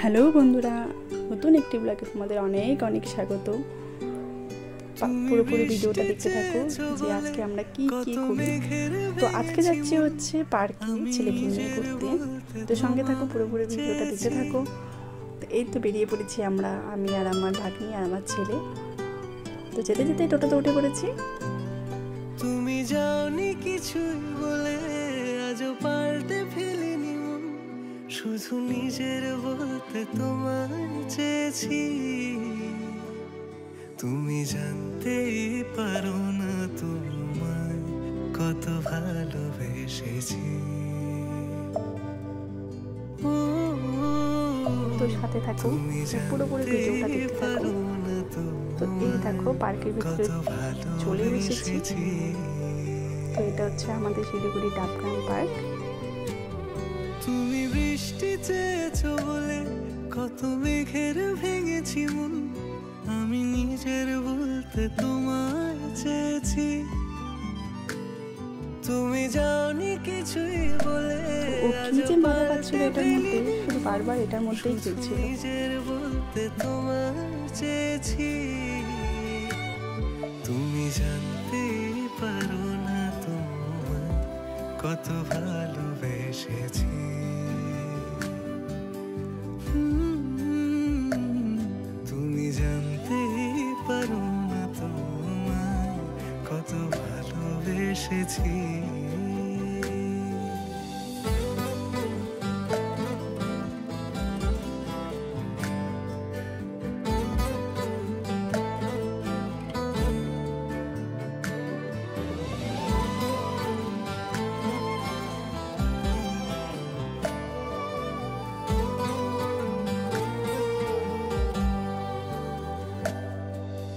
Hello বন্ধুরা, নতুন একটি ব্লগে তোমাদের অনেক অনেক স্বাগত। পুরোপুরি ভিডিওটা দেখতে থাকো যে আজকে আমরা কি কি করি। তো আজকে যাচ্ছি হচ্ছে পার্কে ছেলেকে নিয়ে ঘুরতে। তো সঙ্গে থাকো, পুরোপুরি ভিডিওটা দেখতে থাকো। তো এই তো বেরিয়ে পড়েছি আমরা, আমি আর আমার ভাগ্নি আর আমার ছেলে। তো যেতে যেতে টোটোতে উঠে পড়েছি। তুমি যাওনি কিছুই বলে আজও পাল্টে ফেলিনি মন, শুধু নিজের বলতে তোমায় চেয়েছি। তুমি জানতেই পারো না তোমায় কত ভালোবেসেছি। তো সাথে থাকো, পুরোপুরি ভিডিওটা দেখতে থাকো। তো এই দেখো পার্কের ভিতরে চলে এসেছি। তো এটা হচ্ছে আমাদের শিলিগুড়ি ডাবগ্রাম পার্ক। তুমি বৃষ্টি চেয়েছো বলে কত মেঘের ভেঙেছি মন, আমি নিজের বলতে তোমায় চেয়েছি। তুমি যাওনি কিছুই বলে ও কি যে মজা পাচ্ছিল এটার মধ্যে, শুধু বারবার এটার মধ্যেই খেলছিল। নিজের বলতে তোমায় চেয়েছি। তুমি জানতে পারো না তোমায় কত ভালোবেসেছি। তুমি জানতে পারো না তোমায় কত ভালোবেসেছি।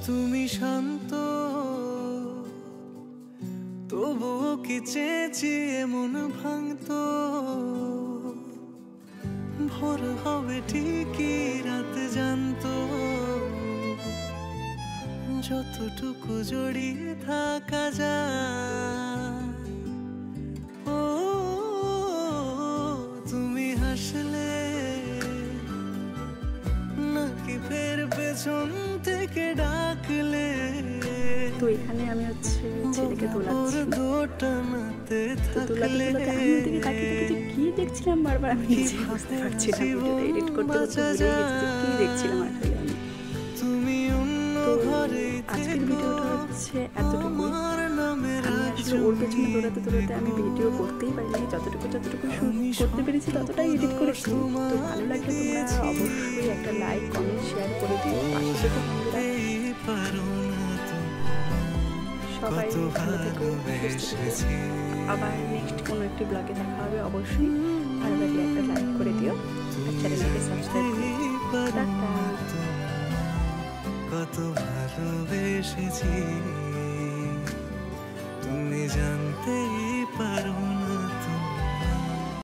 তুমি শান্ত তবুও কি চেয়েছি মন ভাঙতো, ভোর হবে ঠিকই রাত জানতো, যতটুকু জড়িয়ে থাকা যায়। ও তুমি হাসলে নাকি ফের পেছন থেকে ডাকলে। তো এখানে আমি হচ্ছে ছেলেকে তোলাচ্ছি। তো তোলাতে তোলাতে আমি ওদিকে তাকিয়ে দেখি কি দেখছিলাম বারবার, আমি নিজে বুঝতে পারছি না। ভিডিওটা এডিট করতে করতে ভুলে গেছি কি দেখছিলাম আসলে আমি। তো আজকের ভিডিওটা হচ্ছে এতটুকু। আমি আসলে ওর পেছনে দৌড়াতে দৌড়াতে আমি ভিডিও করতেই পারিনি, যতটুকু করতে পেরেছি ততটাই এডিট করেছি। তো ভালো লাগলে তোমরা অবশ্যই একটা লাইক কমেন্ট শেয়ার করে দিও। পাশে থেকে বন্ধুরা সবাই ভালো থেকো, সুস্থ থেকো। আবার নেক্সট কোনো একটি ব্লগে দেখা হবে। অবশ্যই ভালো লাগলে একটা লাইক করে দিও আর চ্যানেলটাকে সাবস্ক্রাইব করে দিও। টাটা। কত ভালোবেসেছি তুমি জানতেই পারো।